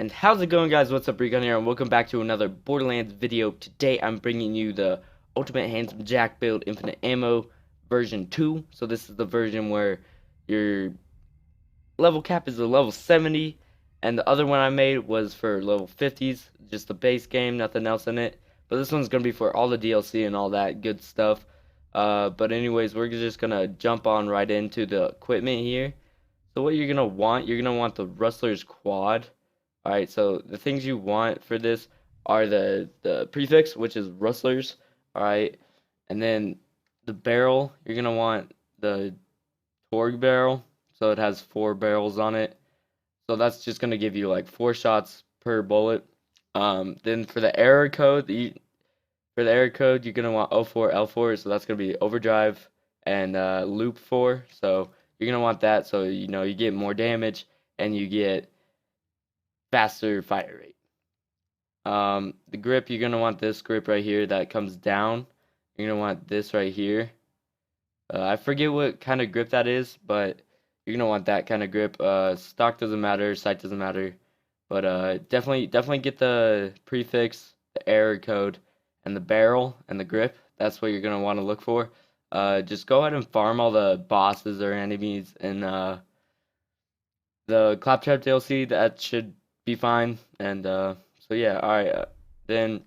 And how's it going, guys? What's up, Recon here, and welcome back to another Borderlands video. Today I'm bringing you the Ultimate Handsome Jack build Infinite Ammo version 2. So this is the version where your level cap is a level 70, and the other one I made was for level 50s, just the base game, nothing else in it. But this one's going to be for all the DLC and all that good stuff. But anyways, we're just going to jump on right into the equipment here. So what you're going to want the Rustler's Quad. Alright, so the things you want for this are the prefix, which is rustlers. Alright, and then the barrel, you're going to want the Torg barrel, so it has 4 barrels on it. So that's just going to give you like 4 shots per bullet. Then for the error code, you're going to want O4, L4, so that's going to be overdrive and loop 4. So you're going to want that so you get more damage and you get faster fire rate. The grip, you're going to want this grip right here that comes down. You're going to want this right here. I forget what kind of grip that is, but you're going to want that kind of grip. Stock doesn't matter, sight doesn't matter. But definitely get the prefix, the error code, and the barrel and the grip. That's what you're going to want to look for. Just go ahead and farm all the bosses or enemies in the Claptrap DLC. That should be fine. And so yeah, alright, then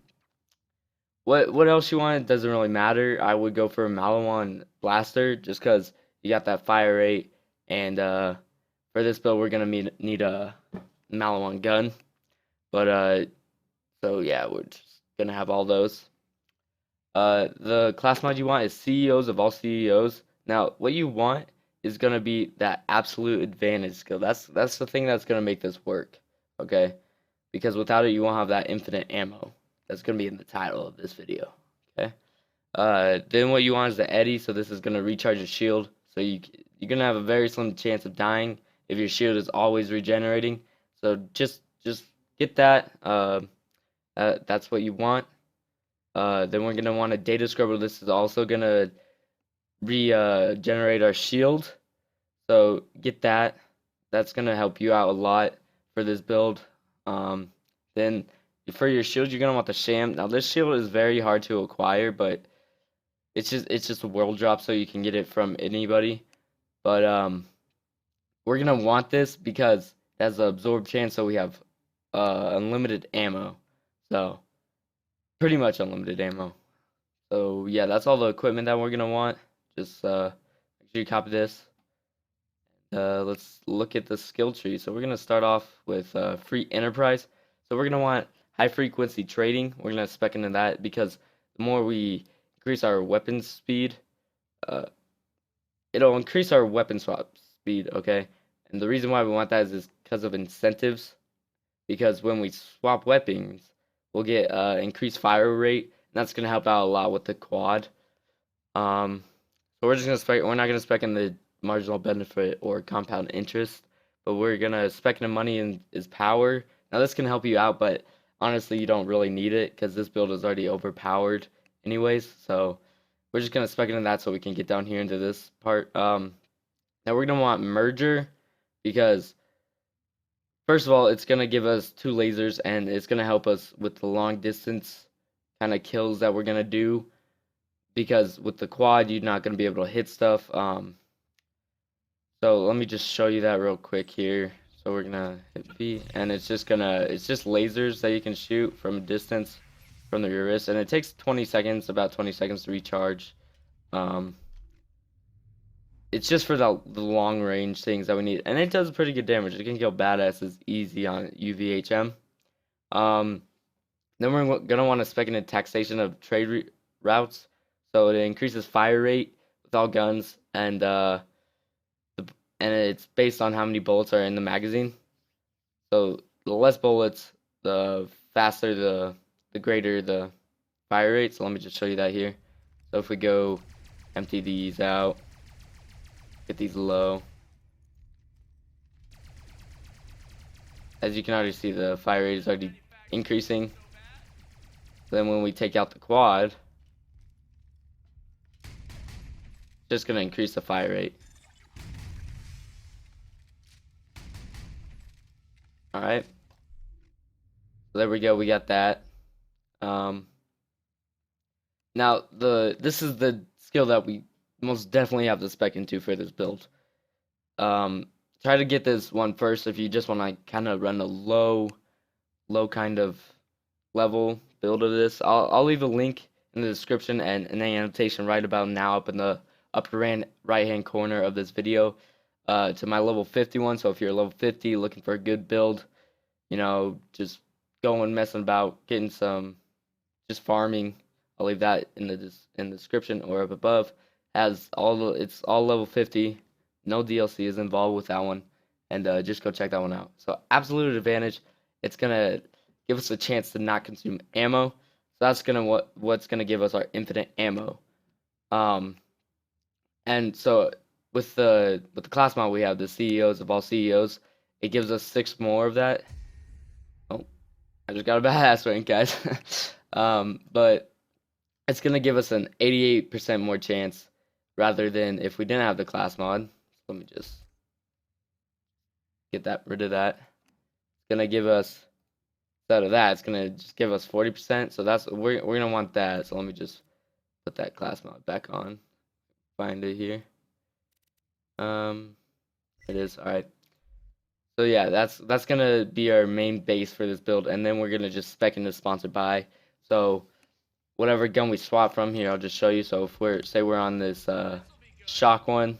what else you want? It doesn't really matter. I would go for a Malawan blaster just because you got that fire rate, and for this build we're gonna need a Malawan gun. But so yeah, we're just gonna have all those. The class mod you want is CEOs of all CEOs. Now what you want is gonna be that absolute advantage skill. That's the thing that's gonna make this work. Okay, because without it you won't have that infinite ammo. That's gonna be in the title of this video. Okay. Then what you want is the Eddy. So this is gonna recharge your shield. So you're gonna have a very slim chance of dying if your shield is always regenerating. So just get that. That's what you want. Then we're gonna want a data scrubber. This is also gonna regenerate our shield. So get that. That's gonna help you out a lot for this build. Then for your shield, you're gonna want the sham. Now this shield is very hard to acquire, but it's just a world drop, so you can get it from anybody. But we're gonna want this because it has an absorb chance, so we have unlimited ammo. So pretty much unlimited ammo. So yeah, that's all the equipment that we're gonna want. Just make sure you copy this. Let's look at the skill tree. So we're gonna start off with free enterprise. So we're gonna want high frequency trading. We're gonna spec into that because the more we increase our weapon speed, it'll increase our weapon swap speed. Okay, and the reason why we want that is because of incentives. Because when we swap weapons, we'll get increased fire rate, and that's gonna help out a lot with the quad. So we're just gonna spec. We're not gonna spec in the marginal benefit or compound interest, but we're gonna spec in money and is power. Now this can help you out, but honestly you don't really need it because this build is already overpowered anyways. So we're just gonna spec into that so we can get down here into this part. Now we're gonna want merger because first of all it's gonna give us 2 lasers and it's gonna help us with the long distance kind of kills that we're gonna do, because with the quad you're not gonna be able to hit stuff. So let me just show you that real quick here. So we're gonna hit B, and it's just lasers that you can shoot from a distance from your wrist, and it takes 20 seconds, about 20 seconds to recharge. It's just for the long range things that we need, and it does pretty good damage. It can kill badasses easy on UVHM. Then we're gonna want to spec in a taxation of trade routes, so it increases fire rate with all guns, and it's based on how many bullets are in the magazine. So the less bullets, the faster the greater the fire rate. So let me just show you that here. So if we go empty these out, get these low, as you can already see, the fire rate is already increasing. Then when we take out the quad, it's just going to increase the fire rate. Alright, there we go. We got that. Um, Now this is the skill that we most definitely have to spec into for this build. Um, Try to get this one first if you just want to kind of run a low kind of level build of this. I'll leave a link in the description and an annotation right about now up in the upper right hand corner of this video to my level 51. So if you're level 50 looking for a good build, you know, just going messing about, getting some just farming. I'll leave that in the description or up above. It's all level 50. No DLC is involved with that one, and just go check that one out. So absolute advantage. It's gonna give us a chance to not consume ammo. So that's what's gonna give us our infinite ammo. Um, and so with the class mod we have the CEOs of all CEOs, it gives us 6 more of that. Oh, I just got a bad ass rank, guys. But it's gonna give us an 88% more chance rather than if we didn't have the class mod. Let me just get rid of that. It's gonna give us instead of that, it's gonna just give us 40%. So we're gonna want that. So let me just put that class mod back on. Find it here. It is all right. So yeah, that's gonna be our main base for this build, and then we're gonna just spec into sponsored by. So whatever gun we swap from here, I'll just show you. So if we're on this shock one,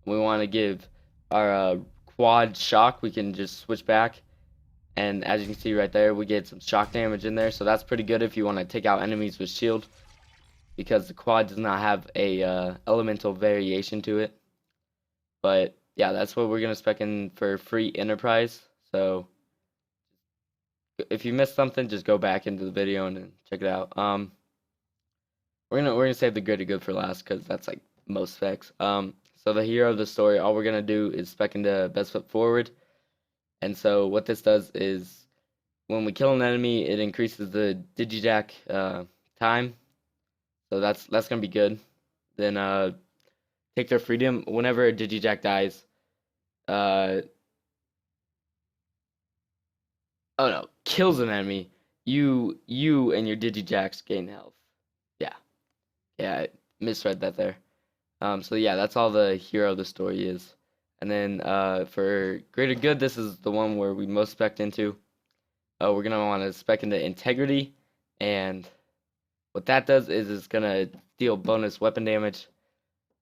we want to give our quad shock, we can just switch back, and as you can see right there, we get some shock damage in there. So that's pretty good if you want to take out enemies with shield, because the quad does not have a elemental variation to it. But yeah, that's what we're gonna spec in for free enterprise. So if you missed something, just go back into the video and check it out. We're gonna save the greater good for last because that's like most specs. So the hero of the story, all we're gonna do is spec into best foot forward. And so what this does is when we kill an enemy, it increases the digijack time. So that's gonna be good. Then take their freedom. Whenever a digijack dies, kills an enemy, you and your digijacks gain health. Yeah, I misread that there. So yeah, that's all the hero of the story is. And then for greater good, this is the one where we most spec into. We're gonna want to spec into integrity, and what that does is it's gonna deal bonus weapon damage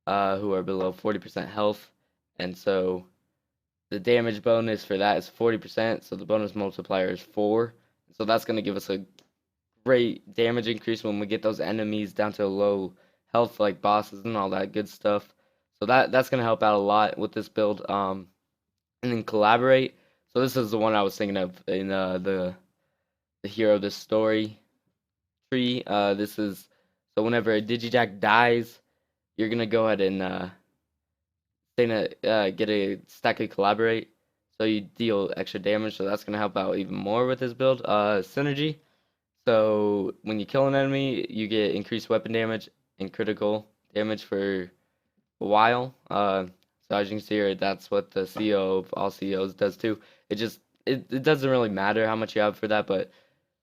who are below 40% health, and so the damage bonus for that is 40%. So the bonus multiplier is 4. So that's gonna give us a great damage increase when we get those enemies down to low health, like bosses and all that good stuff. So that's gonna help out a lot with this build. And then collaborate. So this is the one I was thinking of in the hero of this story tree. This is so whenever a digijack dies, you're gonna go ahead and get a stack of collaborate. So you deal extra damage. So that's gonna help out even more with this build. Synergy. So when you kill an enemy, you get increased weapon damage and critical damage for a while. So as you can see here, that's what the CEO of all CEOs does too. It doesn't really matter how much you have for that, but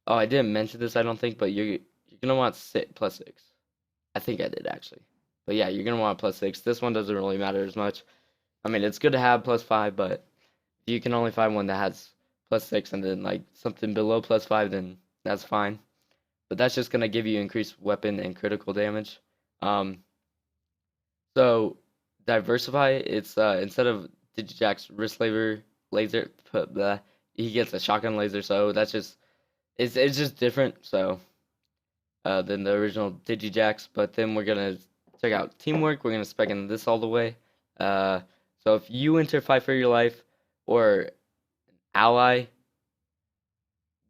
I didn't mention this, I don't think, but you're gonna want +6. I think I did actually, but yeah, you're gonna want +6. This one doesn't really matter as much. I mean, it's good to have +5, but if you can only find one that has +6 and then like something below +5, then that's fine. But that's just gonna give you increased weapon and critical damage. So diversify. It's instead of Digijack's wrist laser, he gets a shotgun laser. So that's just it's just different. So than the original Digijacks. But then we're gonna check out teamwork. We're gonna spec in this all the way. So if you enter fight for your life or ally,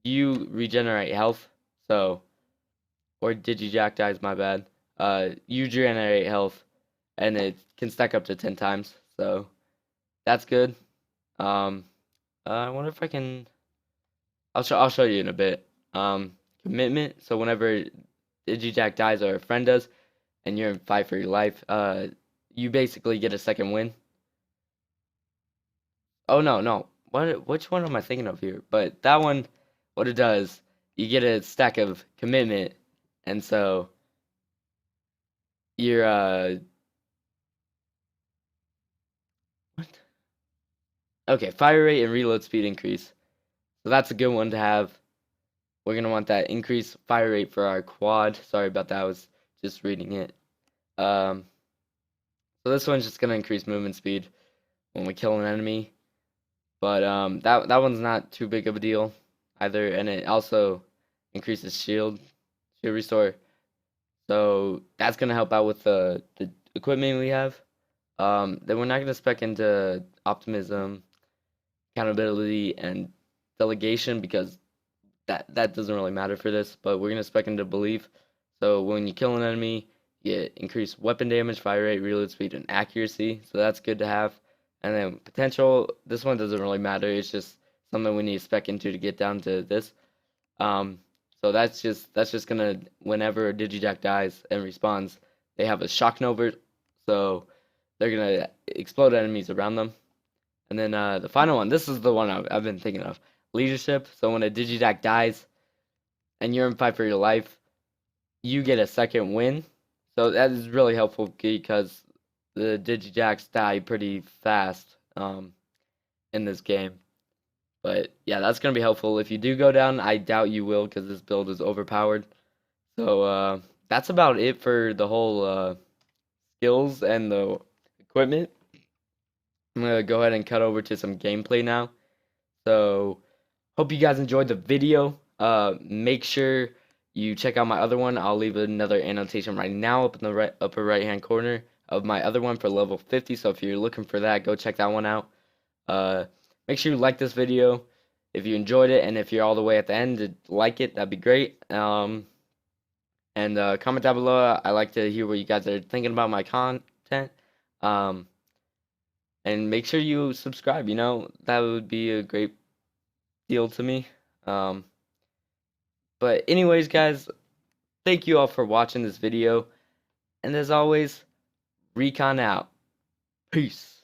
you regenerate health. So or Digijack dies, my bad. You generate health, and it can stack up to 10 times. So that's good. I wonder if I can. I'll show you in a bit. Commitment. So whenever Digijack dies or a friend does, and you're in fight for your life, you basically get a second win. Oh no. Which one am I thinking of here? But that one, what it does you get a stack of commitment, and so your what? Okay, fire rate and reload speed increase. So that's a good one to have. We're gonna want that increased fire rate for our quad. Sorry about that. I was just reading it. Um, so this one's just gonna increase movement speed when we kill an enemy. But that one's not too big of a deal either, and it also increases shield restore. So that's gonna help out with the equipment we have. Then we're not gonna spec into optimism, accountability, and delegation because that doesn't really matter for this. But we're gonna spec into belief. So when you kill an enemy, you get increased weapon damage, fire rate, reload speed, and accuracy. So that's good to have. And then potential, this one doesn't really matter. It's just something we need to spec into to get down to this. Um, so that's just gonna whenever a Digijack dies and respawns, they have a shock nova, so they're gonna explode enemies around them. And then the final one, this is the one I've been thinking of, leadership. So when a Digijack dies and you're in fight for your life, you get a second win. So that is really helpful because the Digijacks die pretty fast in this game. But yeah, that's gonna be helpful. If you do go down, I doubt you will because this build is overpowered. So that's about it for the whole skills and the equipment. I'm gonna go ahead and cut over to some gameplay now. So hope you guys enjoyed the video. Make sure you check out my other one. I'll leave another annotation right now up in the upper right hand corner of my other one for level 50. So if you're looking for that, go check that one out. Make sure you like this video if you enjoyed it, and if you're all the way at the end, like it. That'd be great. And comment down below. I like to hear what you guys are thinking about my content. Um, and make sure you subscribe. You know, that would be a great deal to me. Um, but anyways, guys, thank you all for watching this video. And as always, Recon out. Peace.